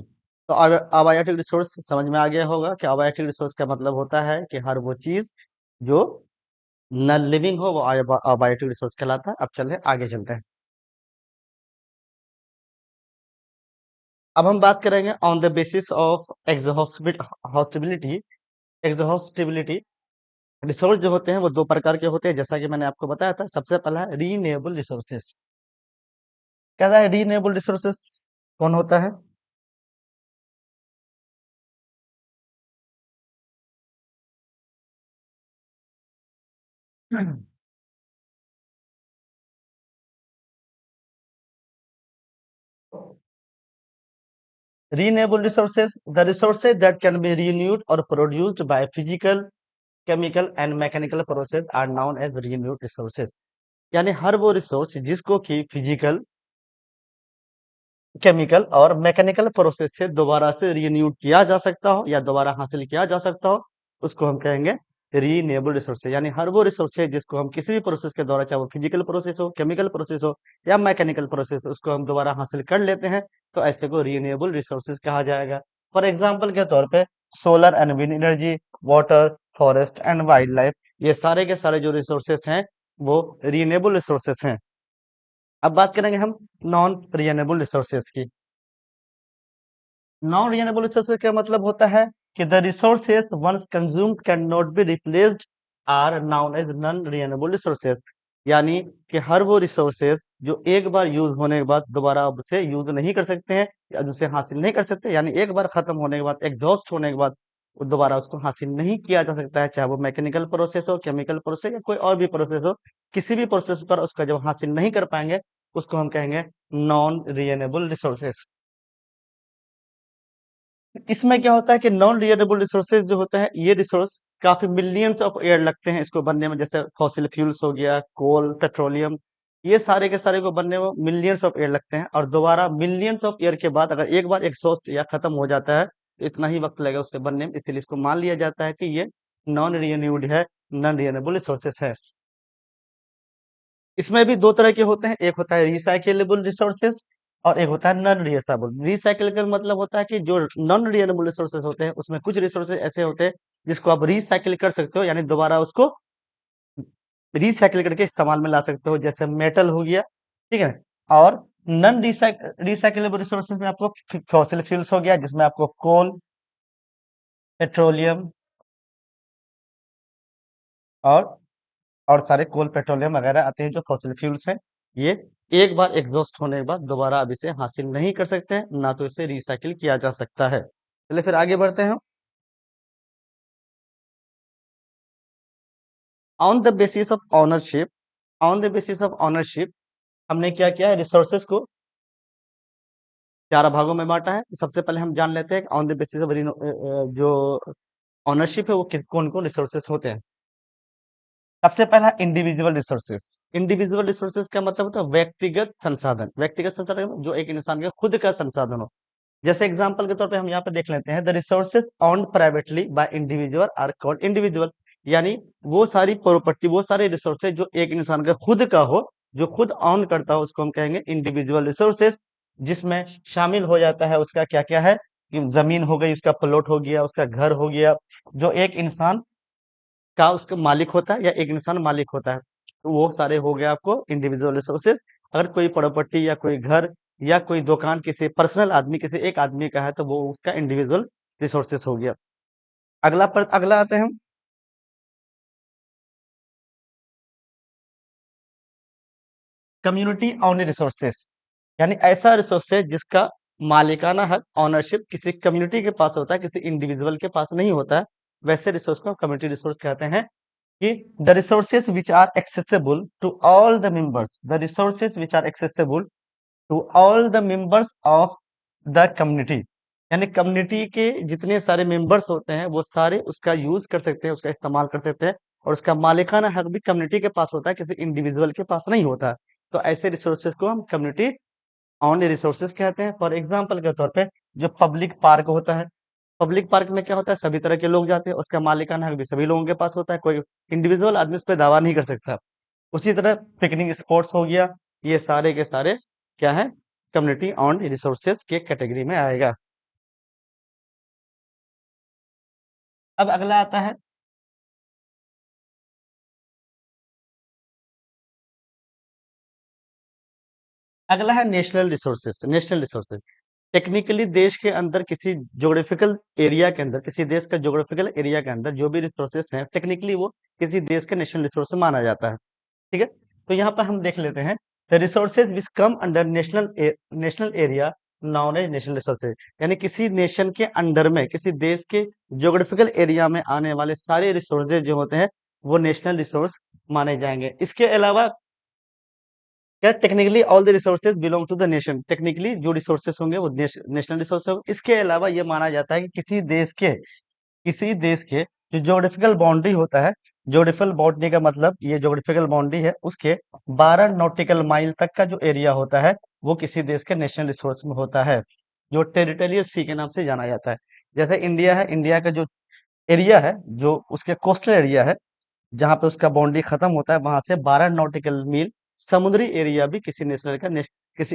तो abiotic resource समझ में आ गया होगा कि अबायोटिक रिसोर्स का मतलब होता है कि हर वो चीज जो नॉन लिविंग हो वो अबायोटिक रिसोर्स कहलाता है। अब चलते आगे चलते हैं। अब हम बात करेंगे on the basis of exhaustibility. Exhaustibility resource जो होते हैं वो दो प्रकार के होते हैं, जैसा कि मैंने आपको बताया था। सबसे पहला है रीन्यूएबल रिसोर्सेस। क्या है रीन्यूएबल रिसोर्सेस? कौन होता है? Renewable resources, the resources that can be renewed or produced by physical, chemical and mechanical process are known as renewed resources। यानी हर वो रिसोर्स जिसको कि फिजिकल, केमिकल और मैकेनिकल प्रोसेस से दोबारा से रीन्यूड किया जा सकता हो या दोबारा हासिल किया जा सकता हो, उसको हम कहेंगे रीनेबल रिसोर्स। यानी हर वो रिसोर्स है जिसको हम किसी भी प्रोसेस के द्वारा, चाहे वो फिजिकल प्रोसेस हो, केमिकल प्रोसेस हो या मैकेनिकल प्रोसेस हो, उसको हम दोबारा हासिल कर लेते हैं, तो ऐसे को रीनेबल रिसोर्सेज कहा जाएगा। फॉर एग्जाम्पल के तौर पे solar and wind energy, water, forest and wild life, ये सारे के सारे जो रिसोर्सेस हैं वो रीनेबल रिसोर्सेस हैं। अब बात करेंगे हम नॉन रीनेबल रिसोर्सेस की। नॉन रिन्यूएबल रिसोर्सेज का मतलब होता है कि the resources once consumed can not be replaced are known as non renewable resources. यानी कि हर वो रिसोर्सेज जो एक बार यूज होने के बाद दोबारा उसे यूज नहीं कर सकते हैं या उसे हासिल नहीं कर सकते, यानी एक बार खत्म होने के बाद, एग्जॉस्ट होने के बाद वो दोबारा उसको हासिल नहीं किया जा सकता है, चाहे वो मैकेनिकल प्रोसेस हो, केमिकल प्रोसेस या कोई और भी प्रोसेस हो। किसी भी प्रोसेस पर उसका जब हासिल नहीं कर पाएंगे उसको हम कहेंगे नॉन रिन्यूएबल रिसोर्सेज। इसमें क्या होता है कि नॉन रिन्यूएबल रिसोर्सेज जो होता है, ये रिसोर्स काफी मिलियंस ऑफ ईयर लगते हैं इसको बनने में। जैसे फॉसिल फ्यूल्स हो गया, कोल, पेट्रोलियम, ये सारे के सारे को बनने में मिलियंस ऑफ ईयर लगते हैं, और दोबारा मिलियंस ऑफ ईयर के बाद अगर एक बार एग्जॉस्ट या खत्म हो जाता है तो इतना ही वक्त लगेगा उसके बनने में। इसीलिए इसको मान लिया जाता है कि ये नॉन रिन्यूएबल है, नॉन रिन्यूएबल रिसोर्सेस है। इसमें भी दो तरह के होते हैं, एक होता है रिसाइकेलेबल रिसोर्सेज और एक होता है नॉन रिसाइबल। रिसाइकिल का मतलब होता है कि जो नॉन रिन्यूएबल रिसोर्सेज होते हैं उसमें कुछ रिसोर्सेज ऐसे होते हैं जिसको आप रिसाइकिल कर सकते हो, यानी दोबारा उसको रिसाइकिल करके इस्तेमाल में ला सकते हो, जैसे मेटल हो गया, ठीक है। और नॉन रिसाइकिलेबल रिसोर्सेज में आपको फॉसिल फ्यूल्स हो गया, जिसमें आपको कोल, पेट्रोलियम और सारे कोल, पेट्रोलियम वगैरह आते हैं जो फॉसिल फ्यूल्स हैं। ये एक बार एग्जॉस्ट होने के बाद दोबारा अब इसे हासिल नहीं कर सकते हैं, ना तो इसे रिसाइकिल किया जा सकता है। चलिए फिर आगे बढ़ते हैं। On the basis of ownership, on the basis of ownership हमने क्या किया है, रिसोर्सेज को चार भागों में बांटा है। सबसे पहले हम जान लेते हैं ऑन द बेसिस ऑफ जो ऑनरशिप है वो कौन कौन रिसोर्सेज होते हैं। सबसे पहला इंडिविजुअल रिसोर्सेस। इंडिविजुअल रिसोर्सेस का मतलब होता है व्यक्तिगत संसाधन। व्यक्तिगत संसाधन जो एक इंसान का खुद का संसाधन हो। जैसे एग्जांपल के तौर पे हम यहाँ पे देख लेते हैं, the resources owned privately by individual are called individual. यानी वो सारी प्रॉपर्टी, वो सारे रिसोर्सेज जो एक इंसान का खुद का हो, जो खुद ऑन करता हो, उसको हम कहेंगे इंडिविजुअल रिसोर्सेज। जिसमें शामिल हो जाता है उसका क्या क्या है कि जमीन हो गई, उसका प्लॉट हो गया, उसका घर हो गया, जो एक इंसान का उसका मालिक होता है या एक इंसान मालिक होता है, तो वो सारे हो गए आपको इंडिविजुअल रिसोर्सेज। अगर कोई प्रॉपर्टी या कोई घर या कोई दुकान किसी पर्सनल आदमी, किसी एक आदमी का है, तो वो उसका इंडिविजुअल रिसोर्सेज हो गया। अगला आते हैं हम कम्युनिटी ओन्ड रिसोर्सेस। यानी ऐसा रिसोर्स है जिसका मालिकाना हक, ऑनरशिप किसी कम्युनिटी के पास होता है, किसी इंडिविजुअल के पास नहीं होता है। वैसे रिसोर्स को कम्युनिटी रिसोर्स कहते हैं। कि the resources which are accessible to all the members, the resources which are accessible to all the members of the community। यानी कम्युनिटी के जितने सारे मेंबर्स होते हैं वो सारे उसका यूज कर सकते हैं, उसका इस्तेमाल कर सकते हैं, और उसका मालिकाना हक भी कम्युनिटी के पास होता है, किसी इंडिविजुअल के पास नहीं होता। तो ऐसे रिसोर्सेज को हम कम्युनिटी ओन्ली रिसोर्सेज कहते हैं। फॉर एग्जाम्पल के तौर पे जो पब्लिक पार्क होता है, पब्लिक पार्क में क्या होता है, सभी तरह के लोग जाते हैं, उसका मालिकाना हक भी सभी लोगों के पास होता है, कोई इंडिविजुअल आदमी उस पर दावा नहीं कर सकता। उसी तरह पिकनिक स्पॉट्स हो गया, ये सारे के सारे क्या है, कम्युनिटी ऑन रिसोर्सेज के कैटेगरी में आएगा। अब अगला आता है, अगला है national resources. National resources technically देश के अंदर किसी ज्योग्राफिकल एरिया के अंदर, किसी देश का ज्योग्राफिकल एरिया के अंदर जो भी रिसोर्सेस हैं, टेक्निकली वो किसी देश का नेशनल रिसोर्स माना जाता है। ठीक है, तो यहाँ पर हम देख लेते हैं, the resources which come under national area known as national resources, यानी किसी नेशन के अंडर में, किसी देश के ज्योग्राफिकल एरिया में आने वाले सारे रिसोर्सेज जो होते हैं वो नेशनल रिसोर्स माने जाएंगे। इसके अलावा क्या, technically all the resources belong to the nation, technically जो रिसोर्सेज होंगे वो नेशनल रिसोर्स होंगे। इसके अलावा ये माना जाता है कि किसी देश के जो ज्योग्राफिकल बाउंड्री होता है, ज्योग्राफिकल बाउंड्री का मतलब ये ज्योग्राफिकल बाउंड्री है, उसके 12 नॉटिकल माइल तक का जो एरिया होता है वो किसी देश के नेशनल रिसोर्स में होता है, जो टेरिटोरियल सी के नाम से जाना जाता है। जैसे इंडिया है, इंडिया का जो एरिया है, जो उसके कोस्टल एरिया है, जहां पे उसका बाउंड्री खत्म होता है, वहां से 12 नॉटिकल मील समुद्री एरिया भी किसी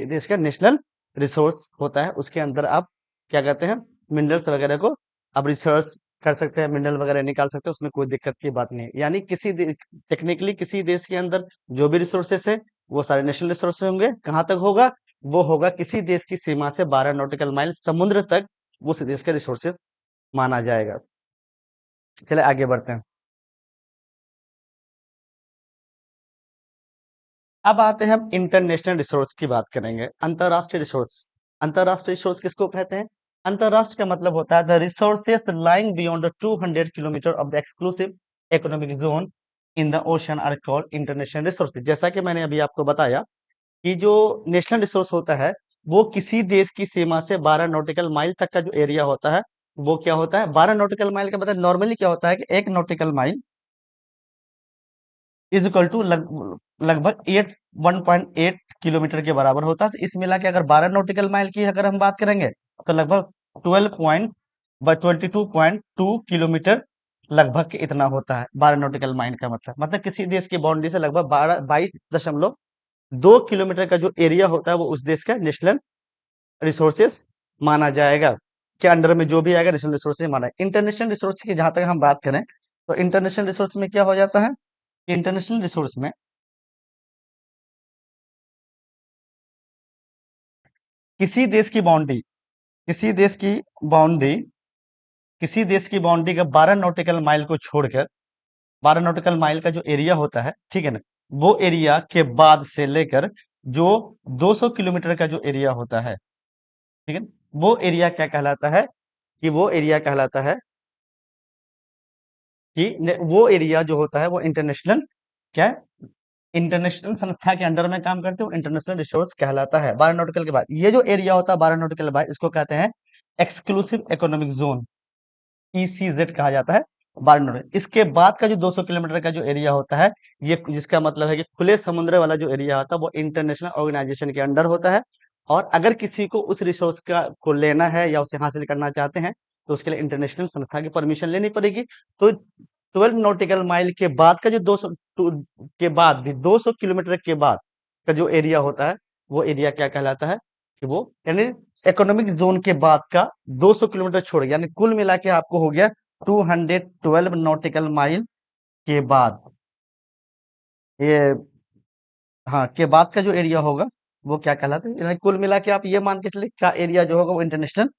देश का नेशनल रिसोर्स होता है। उसके अंदर आप क्या कहते हैं, मिनरल्स वगैरह को आप रिसर्च कर सकते हैं, मिनरल वगैरह निकाल सकते हैं, उसमें कोई दिक्कत की बात नहीं है। यानी टेक्निकली किसी देश के अंदर जो भी रिसोर्सेस है वो सारे नेशनल रिसोर्सेस होंगे। कहाँ तक होगा, वो होगा किसी देश की सीमा से 12 नॉटिकल माइल समुद्र तक उस देश के रिसोर्सेस माना जाएगा। चले आगे बढ़ते हैं। अब आते हैं, हम इंटरनेशनल रिसोर्स की बात करेंगे। अंतरराष्ट्रीय रिसोर्स, अंतरराष्ट्रीय रिसोर्स किसको कहते हैं? अंतरराष्ट्र का मतलब होता है the resources lying beyond the 200 kilometre of the exclusive economic zone in the ocean are called international resources. जैसा कि मैंने अभी आपको बताया कि जो नेशनल रिसोर्स होता है वो किसी देश की सीमा से 12 नॉटिकल माइल तक का जो एरिया होता है वो क्या होता है, 12 नॉटिकल माइल का मतलब नॉर्मली क्या होता है कि एक nautical mile is equal to लगभग 1.8 किलोमीटर के बराबर होता है। तो इस मिला के अगर 12 नॉटिकल माइल की अगर हम बात करेंगे तो लगभग 22.2 किलोमीटर लगभग के इतना होता है 12 नॉटिकल माइल का मतलब किसी देश की बाउंड्री से लगभग 22.2 किलोमीटर का जो एरिया होता है वो उस देश का नेशनल रिसोर्सेस माना जाएगा, के अंडर में जो भी आएगा नेशनल रिसोर्सेज माना है। इंटरनेशनल रिसोर्स की जहां तक हम बात करें तो इंटरनेशनल रिसोर्स में क्या हो जाता है, इंटरनेशनल रिसोर्स में किसी देश की बाउंड्री, किसी देश की बाउंड्री किसी देश की बाउंड्री का 12 नॉटिकल माइल को छोड़कर, 12 नॉटिकल माइल का जो एरिया होता है, ठीक है ना, वो एरिया के बाद से लेकर जो 200 किलोमीटर का जो एरिया होता है, ठीक है, वो एरिया क्या कहलाता है, कि वो एरिया कहलाता है कि वो एरिया जो होता है वो इंटरनेशनल, क्या है, इंटरनेशनल संस्था के अंडर में काम करते हो, इंटरनेशनल रिसोर्स कहलाता है। 12 नॉटिकल के बाद ये जो एरिया होता है 12 नॉटिकल के बाद इसको कहते हैं एक्सक्लूसिव इकोनॉमिक जोन, ईसीजेड कहा जाता है। 12 नॉटिकल इसके बाद का जो 200 किलोमीटर का जो एरिया होता है, ये जिसका मतलब है कि खुले समुद्र वाला जो एरिया होता है वो इंटरनेशनल ऑर्गेनाइजेशन के अंडर होता है। और अगर किसी को उस रिसोर्स का को लेना है या उसे हासिल करना चाहते हैं तो उसके लिए इंटरनेशनल संस्था की परमिशन लेनी पड़ेगी। तो 12 नॉटिकल माइल के बाद का जो 200 के बाद भी 200 किलोमीटर के बाद का जो एरिया होता है वो एरिया क्या कहलाता है, कि वो यानी इकोनॉमिक जोन के बाद का 200 किलोमीटर छोड़, यानी कुल मिला के आपको हो गया 212 नॉटिकल माइल के बाद, ये, हाँ, के बाद का जो एरिया होगा वो क्या कहलाता है, यानी कुल मिला के आप ये मान के चलिए का एरिया जो होगा वो इंटरनेशनल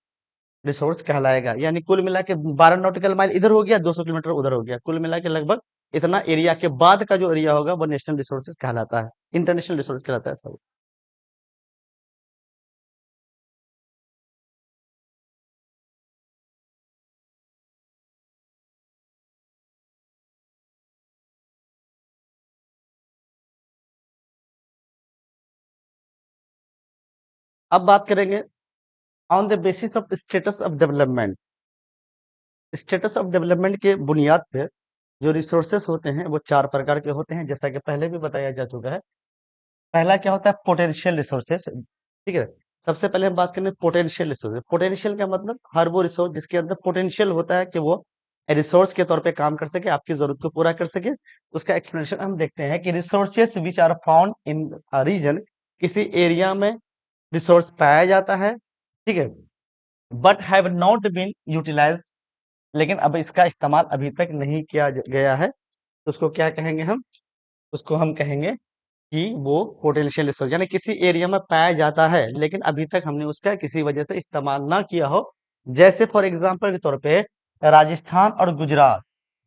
रिसोर्स कहलाएगा। यानी कुल मिला के 12 नॉटिकल माइल इधर हो गया, 200 किलोमीटर उधर हो गया, कुल मिला के लगभग इतना एरिया के बाद का जो एरिया होगा वो नेशनल रिसोर्सेज कहलाता है, इंटरनेशनल रिसोर्स कहलाता है सब। अब बात करेंगे on the basis of status of development. Status of development के बुनियाद पे जो रिसोर्सेस होते हैं वो चार प्रकार के होते हैं, जैसा कि पहले भी बताया जा चुका है। पहला क्या होता है, पोटेंशियल रिसोर्सेस, ठीक है। सबसे पहले हम बात करें पोटेंशियल रिसोर्स। पोटेंशियल का मतलब हर वो रिसोर्स जिसके अंदर पोटेंशियल होता है कि वो रिसोर्स के तौर पे काम कर सके, आपकी जरूरत को पूरा कर सके। उसका एक्सप्लेनेशन हम देखते हैं कि resources which are found in region, किसी एरिया में रिसोर्स पाया जाता है, ठीक है, but have not been utilise लेकिन अब इसका इस्तेमाल अभी तक नहीं किया गया है, तो उसको क्या कहेंगे हम? उसको हम कहेंगे कि वो पोटेंशियल रिसोर्स, यानी किसी एरिया में पाया जाता है लेकिन अभी तक हमने उसका किसी वजह से इस्तेमाल ना किया हो। जैसे फॉर एग्जांपल के तौर पे राजस्थान और गुजरात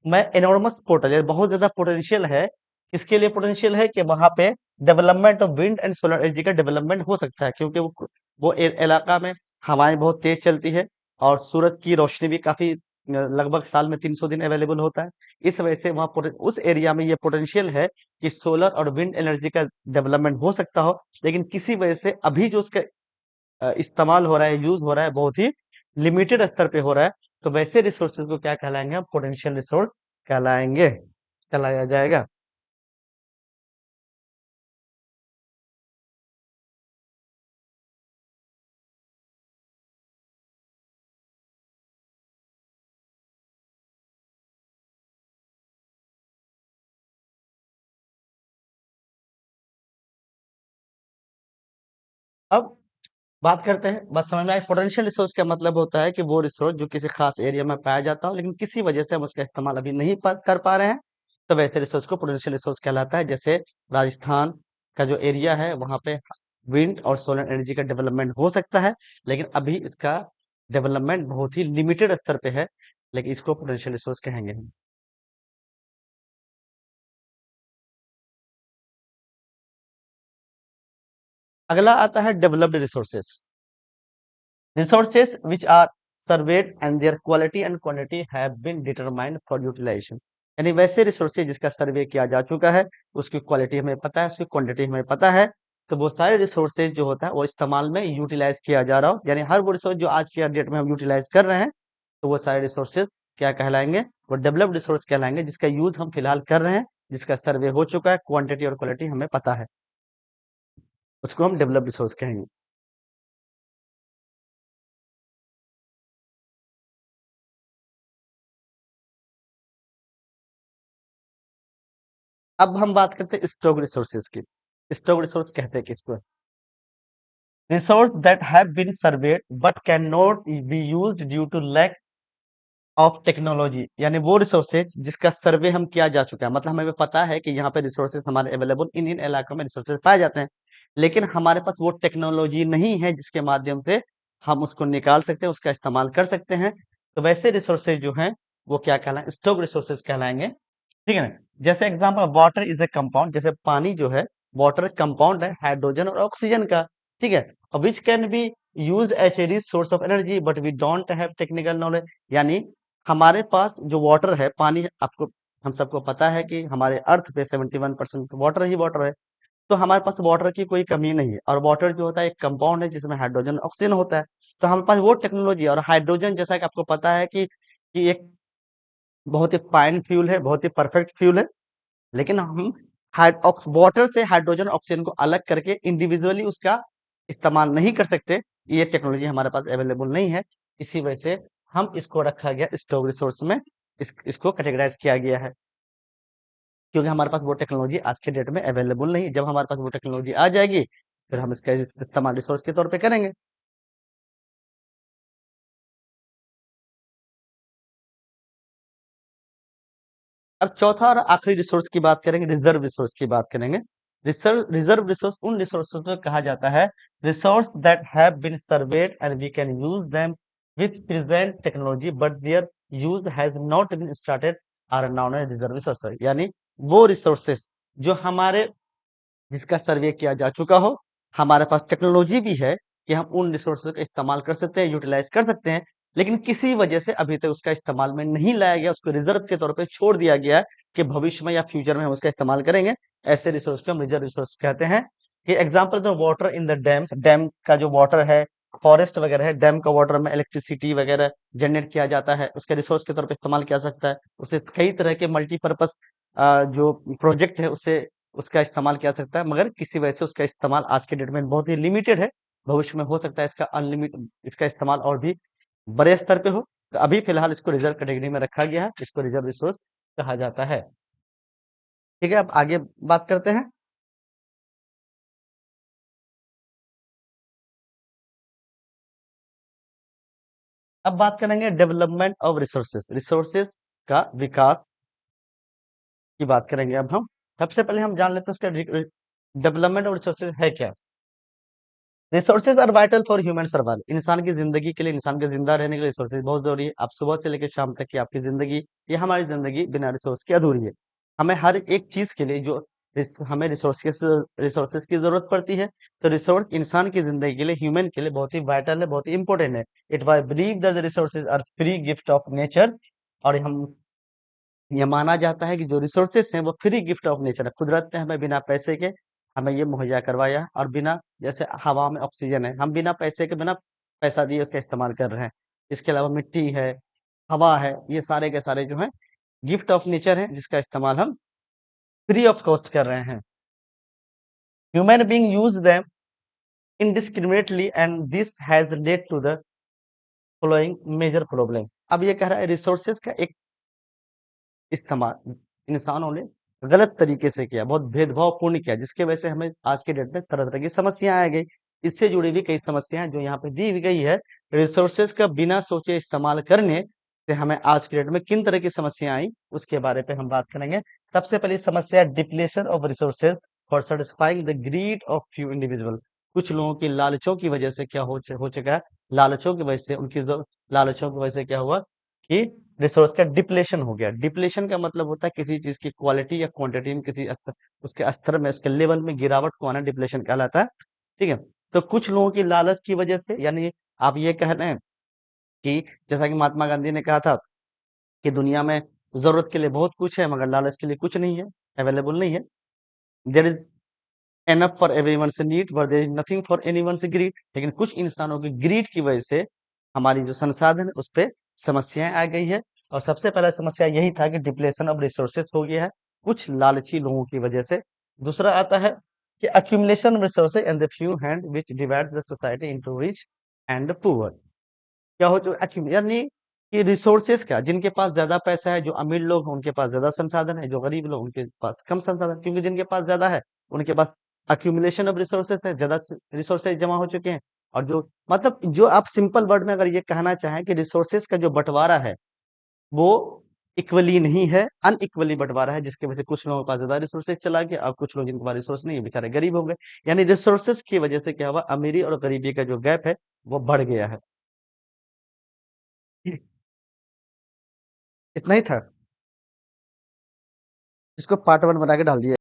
में एनॉर्मस पोटेंशियल, बहुत ज्यादा पोटेंशियल है। इसके लिए पोटेंशियल है कि वहां पे development of wind and solar energy का डेवलपमेंट हो सकता है, क्योंकि वो इलाका में हवाएं बहुत तेज चलती है और सूरज की रोशनी भी काफी लगभग साल में 300 दिन अवेलेबल होता है। इस वजह से वहां उस एरिया में ये पोटेंशियल है कि सोलर और विंड एनर्जी का डेवलपमेंट हो सकता हो, लेकिन किसी वजह से अभी जो उसका इस्तेमाल हो रहा है, यूज हो रहा है, बहुत ही लिमिटेड स्तर पे हो रहा है। तो वैसे रिसोर्सेज को क्या कहलाएंगे? हम पोटेंशियल रिसोर्स कहलाएंगे, कहलाया जाएगा। अब बात करते हैं, बात समझ में आई? पोटेंशियल रिसोर्स का मतलब होता है कि वो रिसोर्स जो किसी खास एरिया में पाया जाता हो, लेकिन किसी वजह से हम उसका इस्तेमाल अभी नहीं कर पा रहे हैं, तो वैसे रिसोर्स को पोटेंशियल रिसोर्स कहलाता है। जैसे राजस्थान का जो एरिया है वहां पे विंड और सोलर एनर्जी का डेवलपमेंट हो सकता है, लेकिन अभी इसका डेवलपमेंट बहुत ही लिमिटेड स्तर पे है, लेकिन इसको पोटेंशियल रिसोर्स कहेंगे हम। अगला आता है developed resources. Resources which are surveyed and their quality and quantity have been determined for utilization। यानी वैसे रिसोर्सेज जिसका सर्वे किया जा चुका है, उसकी क्वालिटी हमें पता है, उसकी क्वांटिटी हमें पता है, तो वो सारे रिसोर्सेज जो होता है वो इस्तेमाल में यूटिलाइज किया जा रहा हो, यानी हर वो रिसोर्स जो आज के डेट में हम यूटिलाइज कर रहे हैं, तो वो सारे रिसोर्सेज क्या कहलाएंगे? वो डेवलप्ड रिसोर्स कहलाएंगे, जिसका यूज हम फिलहाल कर रहे हैं, जिसका सर्वे हो चुका है, क्वांटिटी और क्वालिटी हमें पता है, उसको हम डेवलप्ड रिसोर्स कहेंगे। अब हम बात करते हैं स्टॉक रिसोर्सेज की। स्टॉक रिसोर्स कहते हैं किसको? Resource that have been surveyed but can not be used due to lack of technology. यानी वो रिसोर्सेज जिसका सर्वे हम किया जा चुका है, मतलब हमें पता है कि यहाँ पे रिसोर्सेज हमारे अवेलेबल इन इन इलाकों में रिसोर्सेज पाए जाते हैं, लेकिन हमारे पास वो टेक्नोलॉजी नहीं है जिसके माध्यम से हम उसको निकाल सकते हैं, उसका इस्तेमाल कर सकते हैं। तो वैसे रिसोर्सेज जो हैं वो क्या कहलाएंगे? स्टॉक रिसोर्सेज कहलाएंगे। ठीक है ना? जैसे example, water is a compound, जैसे पानी जो है वाटर कंपाउंड है हाइड्रोजन और ऑक्सीजन का। ठीक है, which can be use as a source of energy but we don't have technical knowledge. यानी हमारे पास जो वाटर है, पानी, आपको हम सबको पता है कि हमारे अर्थ पे 71% वाटर ही वाटर है, तो हमारे पास वाटर की कोई कमी नहीं है। और वाटर जो होता है एक कंपाउंड है जिसमें हाइड्रोजन ऑक्सीजन होता है, तो हमारे पास वो टेक्नोलॉजी। और हाइड्रोजन जैसा कि आपको पता है कि एक बहुत ही फाइन फ्यूल है, बहुत ही परफेक्ट फ्यूल है, लेकिन हम वाटर से हाइड्रोजन ऑक्सीजन को अलग करके इंडिविजुअली उसका इस्तेमाल नहीं कर सकते। ये टेक्नोलॉजी हमारे पास अवेलेबल नहीं है, इसी वजह से हम इसको रखा गया स्टोव रिसोर्स में, इसको कैटेगराइज किया गया है, क्योंकि हमारे पास वो टेक्नोलॉजी आज के डेट में अवेलेबल नहीं है। जब हमारे पास वो टेक्नोलॉजी आ जाएगी, फिर हम इसका इस्तेमाल रिसोर्स के तौर पे करेंगे। अब चौथा और आखिरी रिसोर्स की बात करेंगे, रिजर्व रिसोर्स की बात करेंगे। रिजर्व रिसोर्स उन रिसोर्सेज को कहा जाता है, resource that have been surveyed and we can use them with present technology but their use has not been started are known as reserve resource. यानी वो रिसोर्सेस जो हमारे, जिसका सर्वे किया जा चुका हो, हमारे पास टेक्नोलॉजी भी है कि हम उन रिसोर्सेज का इस्तेमाल कर सकते हैं, यूटिलाइज कर सकते हैं, लेकिन किसी वजह से अभी तक उसका इस्तेमाल में नहीं लाया गया, उसको रिजर्व के तौर पे छोड़ दिया गया है कि भविष्य में या फ्यूचर में हम उसका इस्तेमाल करेंगे। ऐसे रिसोर्स को हम रिजर्व रिसोर्स कहते हैं। कि example the water in the dams, dam का जो वाटर है, फॉरेस्ट वगैरह है, डैम का वाटर में इलेक्ट्रिसिटी वगैरह जनरेट किया जाता है, उसके रिसोर्स के तौर पे इस्तेमाल किया जा सकता है। उसे कई तरह के मल्टीपर्पज जो प्रोजेक्ट है उससे उसका इस्तेमाल किया जा सकता है, मगर किसी वजह से उसका इस्तेमाल आज के डेट में बहुत ही लिमिटेड है। भविष्य में हो सकता है इसका अनलिमिटेड, इसका इस्तेमाल और भी बड़े स्तर पे हो। तो अभी फिलहाल इसको रिजर्व कैटेगरी में रखा गया है, इसको रिजर्व रिसोर्स कहा जाता है। ठीक है, अब आगे बात करते हैं। अब बात करेंगे डेवलपमेंट ऑफ रिसोर्सेस, रिसोर्सेस का विकास की बात करेंगे अब हम। सबसे पहले हम जान लेते हैं उसका डेवलपमेंट ऑफ रिसोर्सेज है क्या। Resources are vital for human survival, इंसान की जिंदगी के लिए, इंसान के जिंदा रहने के लिए रिसोर्सेज बहुत जरूरी है। आप सुबह से लेकर शाम तक की आपकी जिंदगी या हमारी जिंदगी बिना रिसोर्स के अधूरी है। हमें हर एक चीज के लिए जो हमें रिसोर्सेस रिसोर्सेज की जरूरत पड़ती है। तो रिसोर्स इंसान की जिंदगी के लिए, ह्यूमन के लिए बहुत ही वाइटल है, बहुत ही इंपॉर्टेंट है। It why believe that the resources are free gift of nature, और हम ये माना जाता है कि जो रिसोर्सेस हैं वो फ्री गिफ्ट ऑफ नेचर है, कुदरत ने हमें बिना पैसे के हमें ये मुहैया करवाया है। और बिना, जैसे हवा में ऑक्सीजन है, हम बिना पैसे के, बिना पैसा दिए उसका इस्तेमाल कर रहे हैं। इसके अलावा मिट्टी है, हवा है, ये सारे के सारे जो है गिफ्ट ऑफ नेचर है, जिसका इस्तेमाल हम फ्री ऑफ कॉस्ट कर रहे हैं। Human being use them indiscriminately and this has led to the following major problems. अब ये कह रहा है रिसोर्सेज का एक इस्तेमाल इंसानों ने गलत तरीके से किया, बहुत भेदभावपूर्ण किया, जिसकी वजह से हमें आज के डेट में तरह तरह की समस्याएं आ गई। इससे जुड़ी हुई कई समस्याएं जो यहाँ पे दी गई है, रिसोर्सेज का बिना सोचे इस्तेमाल करने से हमें आज के डेट में किन तरह की समस्या आई, उसके बारे पे हम बात करेंगे। सबसे पहली समस्या depletion of resources for satisfying the greed of few individual. कुछ लोगों की लालचों की वजह से क्या हो चुका है, लालचों की वजह से, उनकी जो लालचों की वजह से क्या हुआ कि रिसोर्स का डिप्लेशन हो गया। डिप्लेशन का मतलब होता है किसी चीज की क्वालिटी या क्वांटिटी में किसी उसके स्तर में, उसके लेवल में गिरावट को आना डिप्लेशन कहलाता है। ठीक है। तो कुछ लोगों की लालच की वजह से, यानी आप ये कह रहे हैं कि जैसा कि महात्मा गांधी ने कहा था कि दुनिया में जरूरत के लिए बहुत कुछ है मगर लालच के लिए कुछ नहीं है, अवेलेबल नहीं है। There is enough for everyone's need but there is nothing for anyone's greed. लेकिन कुछ इंसानों की ग्रीड की वजह से हमारी जो संसाधन है उस पर समस्याएं आ गई है। और सबसे पहला समस्या यही था कि डिप्लेशन ऑफ रिसोर्सेस हो गया है कुछ लालची लोगों की वजह से। दूसरा आता है कि accumulation of resources and the few hand which divide the society into rich and poor. क्या हो जो यानी कि रिसोर्सेस का, जिनके पास ज्यादा पैसा है, जो अमीर लोग हैं उनके पास ज्यादा संसाधन है, जो गरीब लोग उनके पास कम संसाधन, क्योंकि जिनके पास ज्यादा है उनके पास अक्यूमुलेशन ऑफ रिसोर्सेस है, ज्यादा रिसोर्सेज जमा हो चुके हैं। और जो, मतलब जो आप सिंपल वर्ड में अगर ये कहना चाहें कि रिसोर्सेस का जो बंटवारा है वो इक्वली नहीं है, अनइक्वली बंटवारा है, जिसकी वजह से कुछ लोगों के पास ज्यादा रिसोर्सेज चला गया और कुछ लोग जिनके पास रिसोर्स नहीं है बेचारे गरीब हो गए। यानी रिसोर्सेज की वजह से क्या हुआ, अमीरी और गरीबी का जो गैप है वो बढ़ गया है। इतना ही था, इसको पार्ट वन बना के डाल दिया।